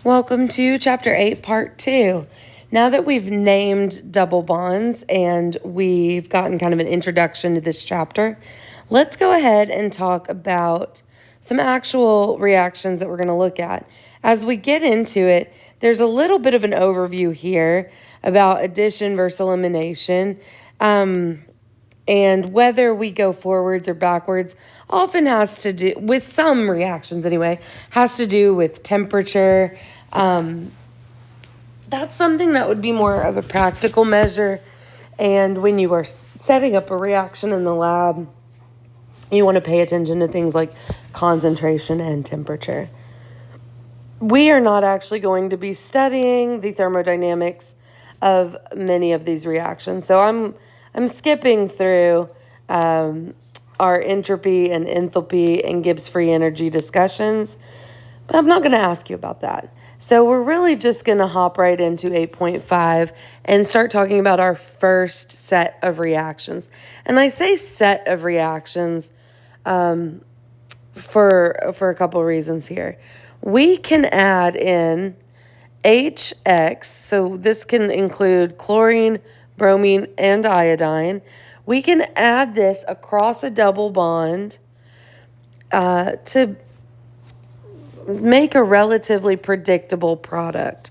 Welcome to Chapter 8, Part 2. Now that we've named double bonds and we've gotten kind of an introduction to this chapter, let's go ahead and talk about some actual reactions that we're going to look at. As we get into it, there's a little bit of an overview here about addition versus elimination. And whether we go forwards or backwards often has to do, with some reactions anyway, has to do with temperature. That's something that would be more of a practical measure. And when you are setting up a reaction in the lab, you want to pay attention to things like concentration and temperature. We are not actually going to be studying the thermodynamics of many of these reactions. So I'm skipping through our entropy and enthalpy and Gibbs free energy discussions, but I'm not going to ask you about that. So we're really just going to hop right into 8.5 and start talking about our first set of reactions. And I say set of reactions for a couple reasons here. We can add in HX, so this can include chlorine, bromine, and iodine. We can add this across a double bond to make a relatively predictable product.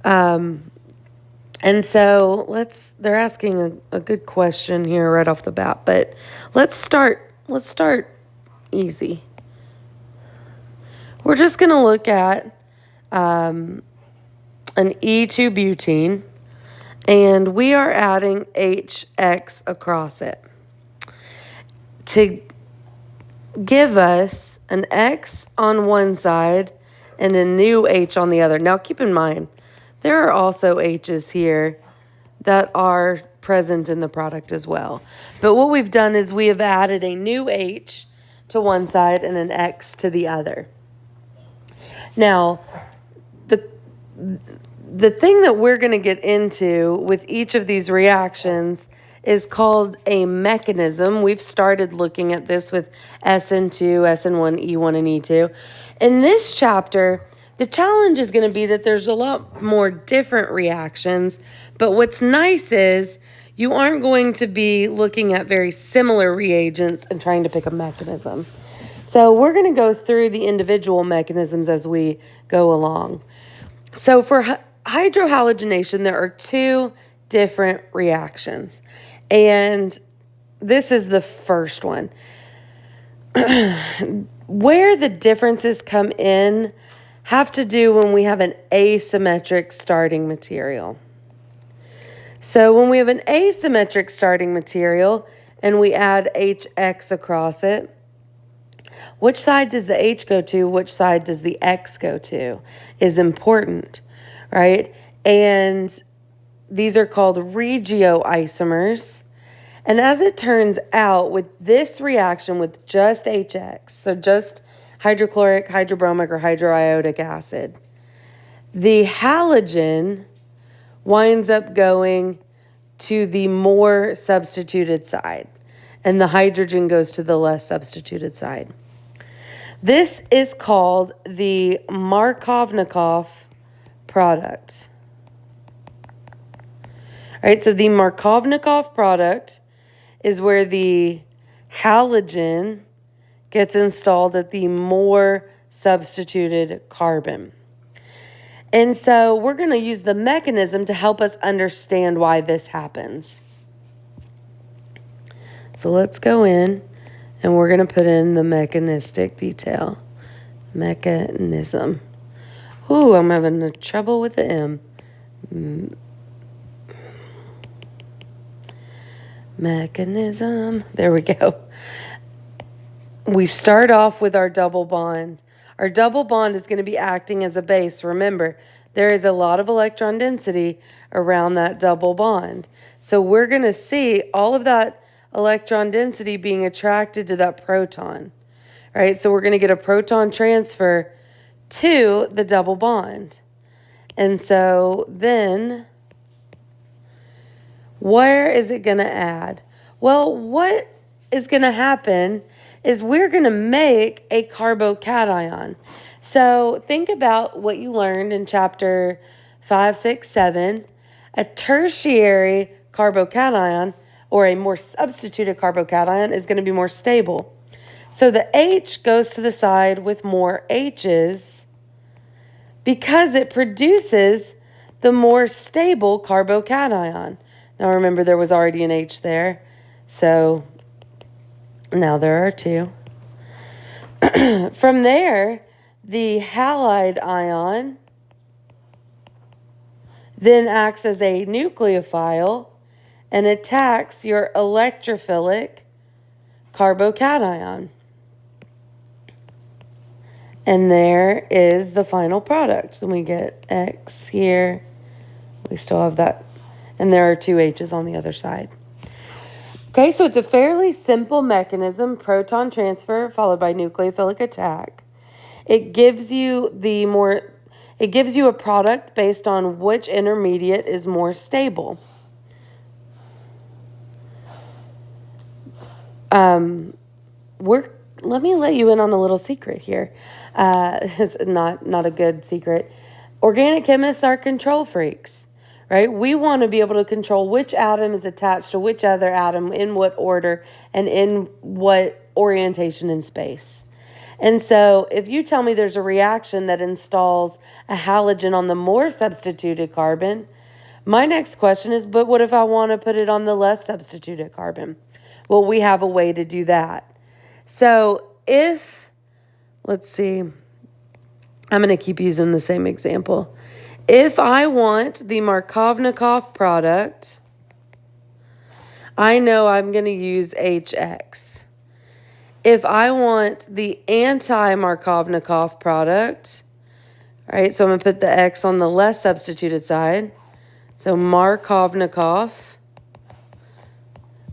And so they're asking a good question here right off the bat, but let's start easy. We're just going to look at an E2 butene, and we are adding HX across it to give us an X on one side and a new H on the other. Now, keep in mind, there are also H's here that are present in the product as well. But what we've done is we have added a new H to one side and an X to the other. Now, the thing that we're going to get into with each of these reactions is called a mechanism. We've started looking at this with SN2, SN1, E1, and E2. In this chapter, the challenge is going to be that there's a lot more different reactions, but what's nice is you aren't going to be looking at very similar reagents and trying to pick a mechanism. So we're going to go through the individual mechanisms as we go along. So for hydrohalogenation, there are two different reactions. And this is the first one. Where the differences come in have to do when we have an asymmetric starting material. So when we have an asymmetric starting material and we add HX across it, which side does the H go to, which side does the X go to is important, right? And these are called regioisomers. And as it turns out, with this reaction with just HX, so just hydrochloric, hydrobromic, or hydroiodic acid, the halogen winds up going to the more substituted side, and the hydrogen goes to the less substituted side. This is called the Markovnikov product. All right, so the Markovnikov product is where the halogen gets installed at the more substituted carbon. And so we're going to use the mechanism to help us understand why this happens. So let's go in and we're going to put in the mechanistic detail. Mechanism. Ooh, I'm having trouble with the M. Mechanism. There we go. We start off with our double bond. Our double bond is going to be acting as a base. Remember, there is a lot of electron density around that double bond. So we're going to see all of that electron density being attracted to that proton. Right? So we're going to get a proton transfer to the double bond. And so then where is it going to add? Well, what is going to happen is we're going to make a carbocation. So think about what you learned in chapter 5, 6, 7. A tertiary carbocation, or a more substituted carbocation, is going to be more stable. So the H goes to the side with more H's because it produces the more stable carbocation. Now remember, there was already an H there, so now there are two. From there, the halide ion then acts as a nucleophile and attacks your electrophilic carbocation. And there is the final product. So we get X here. We still have that. And there are two H's on the other side. Okay, so it's a fairly simple mechanism, proton transfer followed by nucleophilic attack. It gives you a product based on which intermediate is more stable. Let me let you in on a little secret here. It's not a good secret. Organic chemists are control freaks, right? We want to be able to control which atom is attached to which other atom, in what order, and in what orientation in space. And so if you tell me there's a reaction that installs a halogen on the more substituted carbon, my next question is, but what if I want to put it on the less substituted carbon? Well, we have a way to do that. So let's see, I'm going to keep using the same example. If I want the Markovnikov product, I know I'm going to use HX. If I want the anti-Markovnikov product, all right, so I'm going to put the X on the less substituted side. So Markovnikov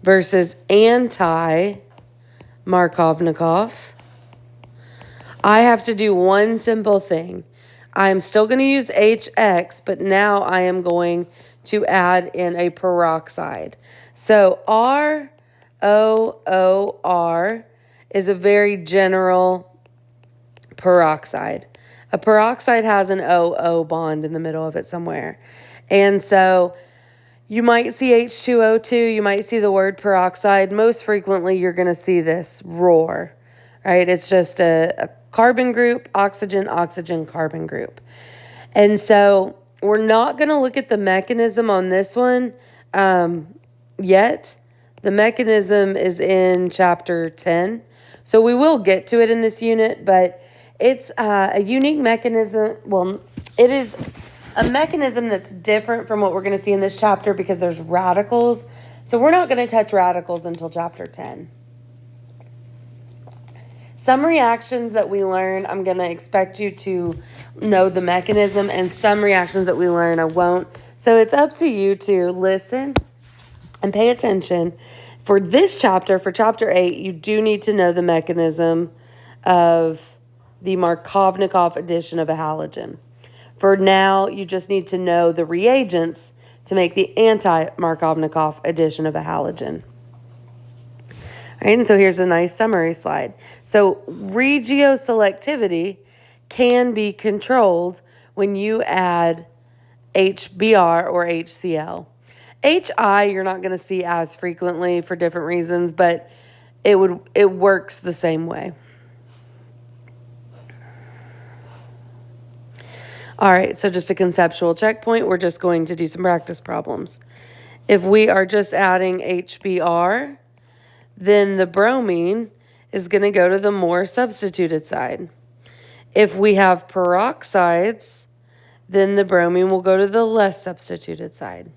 versus anti-Markovnikov. I have to do one simple thing. I'm still going to use HX, but now I am going to add in a peroxide. So ROOR is a very general peroxide. A peroxide has an OO bond in the middle of it somewhere. And so you might see H2O2, you might see the word peroxide. Most frequently, you're going to see this ROR, right? It's just a carbon group, oxygen, oxygen, carbon group. And so we're not going to look at the mechanism on this one yet. The mechanism is in chapter 10. So we will get to it in this unit, but it's a unique mechanism. Well, it is a mechanism that's different from what we're going to see in this chapter because there's radicals. So we're not going to touch radicals until chapter 10. Some reactions that we learn, I'm going to expect you to know the mechanism, and some reactions that we learn, I won't. So it's up to you to listen and pay attention. For this chapter, for chapter 8, you do need to know the mechanism of the Markovnikov addition of a halogen. For now, you just need to know the reagents to make the anti-Markovnikov addition of a halogen. All right, and so here's a nice summary slide. So regioselectivity can be controlled when you add HBr or HCl. HI you're not going to see as frequently for different reasons, but it works the same way. All right, so just a conceptual checkpoint. We're just going to do some practice problems. If we are just adding HBr, then the bromine is going to go to the more substituted side. If we have peroxides, then the bromine will go to the less substituted side.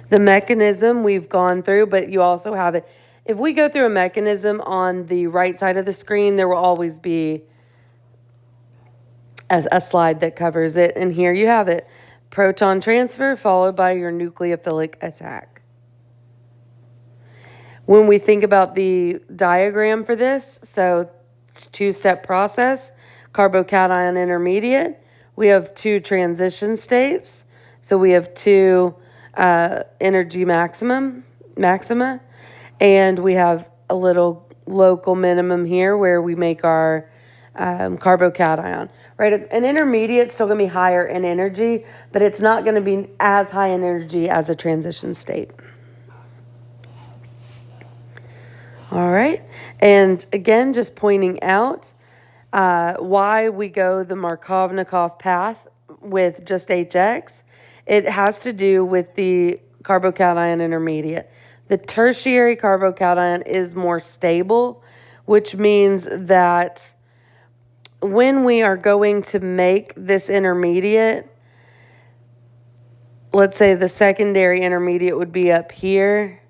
The mechanism we've gone through, but you also have it. If we go through a mechanism on the right side of the screen, there will always be a slide that covers it. And here you have it. Proton transfer followed by your nucleophilic attack. When we think about the diagram for this, so it's a two-step process, carbocation intermediate, we have two transition states. So we have two energy maxima, and we have a little local minimum here where we make our carbocation, right? An intermediate is still going to be higher in energy, but it's not going to be as high in energy as a transition state. All right. And again, just pointing out why we go the Markovnikov path with just HX. It has to do with the carbocation intermediate. The tertiary carbocation is more stable, which means that when we are going to make this intermediate, let's say the secondary intermediate would be up here,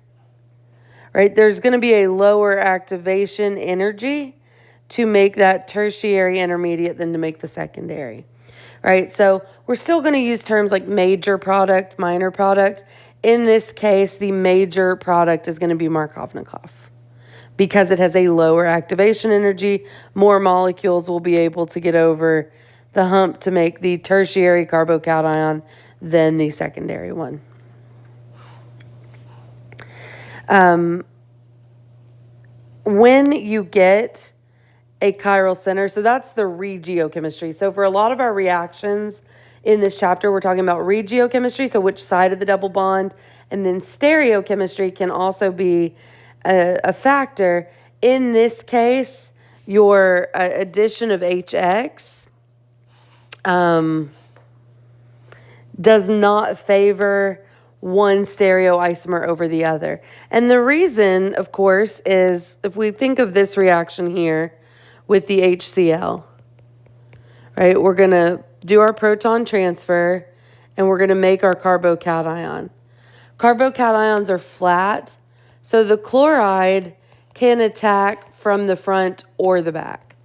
right? There's going to be a lower activation energy to make that tertiary intermediate than to make the secondary, right? So we're still going to use terms like major product, minor product. In this case, the major product is going to be Markovnikov. Because it has a lower activation energy, more molecules will be able to get over the hump to make the tertiary carbocation than the secondary one. When you get a chiral center, so that's the regeochemistry. So for a lot of our reactions in this chapter, we're talking about regeochemistry, so which side of the double bond, and then stereochemistry can also be a factor. In this case, your addition of HX does not favor one stereoisomer over the other. And the reason, of course, is if we think of this reaction here with the HCl, right, we're going to do our proton transfer and we're going to make our carbocation. Carbocations are flat, so the chloride can attack from the front or the back,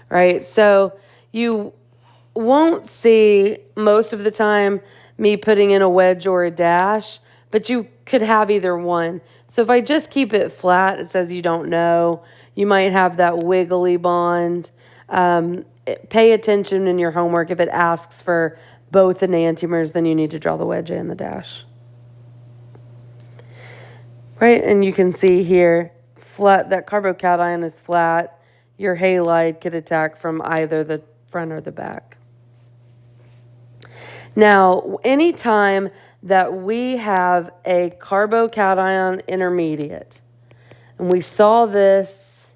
right? So you won't see most of the time me putting in a wedge or a dash, but you could have either one. So if I just keep it flat, it says you don't know. You might have that wiggly bond. Pay attention in your homework. If it asks for both enantiomers, then you need to draw the wedge and the dash. Right, and you can see here, flat, that carbocation is flat. Your halide could attack from either the front or the back. Now, anytime that we have a carbocation intermediate, and we saw this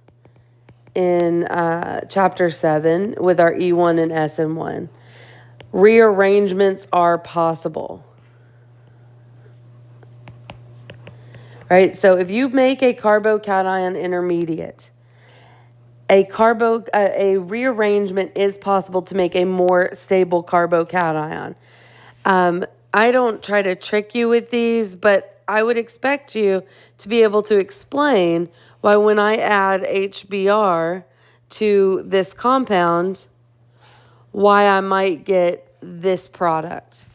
in chapter 7 with our E1 and SN1, rearrangements are possible. Right, so if you make a carbocation intermediate, a rearrangement is possible to make a more stable carbocation. I don't try to trick you with these, but I would expect you to be able to explain why when I add HBr to this compound, why I might get this product.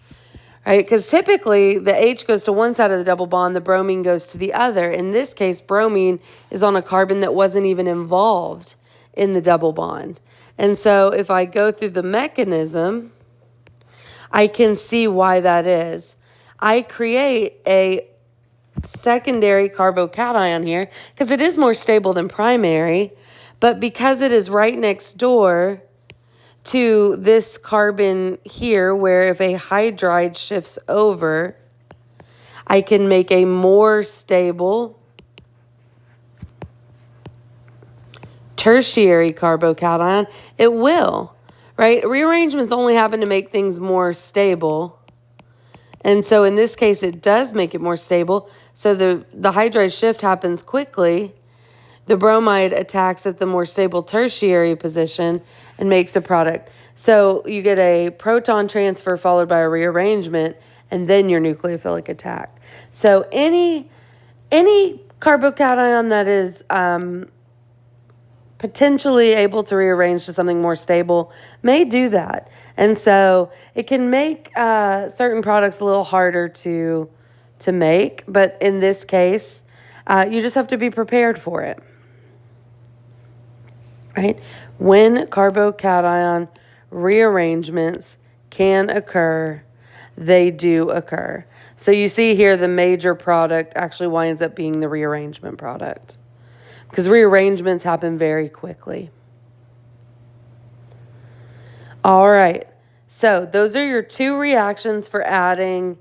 Right, because typically the H goes to one side of the double bond, the bromine goes to the other. In this case, bromine is on a carbon that wasn't even involved in the double bond. And so if I go through the mechanism, I can see why that is. I create a secondary carbocation here because it is more stable than primary, but because it is right next door to this carbon here, where if a hydride shifts over, I can make a more stable tertiary carbocation. It will, right? Rearrangements only happen to make things more stable. And so in this case, it does make it more stable. So the hydride shift happens quickly. The bromide attacks at the more stable tertiary position and makes a product. So you get a proton transfer followed by a rearrangement, and then your nucleophilic attack. So any carbocation that is potentially able to rearrange to something more stable may do that. And so it can make certain products a little harder to make, but in this case, you just have to be prepared for it. Right? When carbocation rearrangements can occur, they do occur. So you see here the major product actually winds up being the rearrangement product. because rearrangements happen very quickly. All right, so those are your two reactions for adding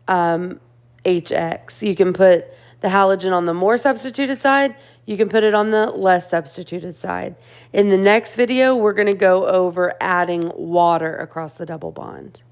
HX. You can put the halogen on the more substituted side. You can put it on the less substituted side. In the next video, we're going to go over adding water across the double bond.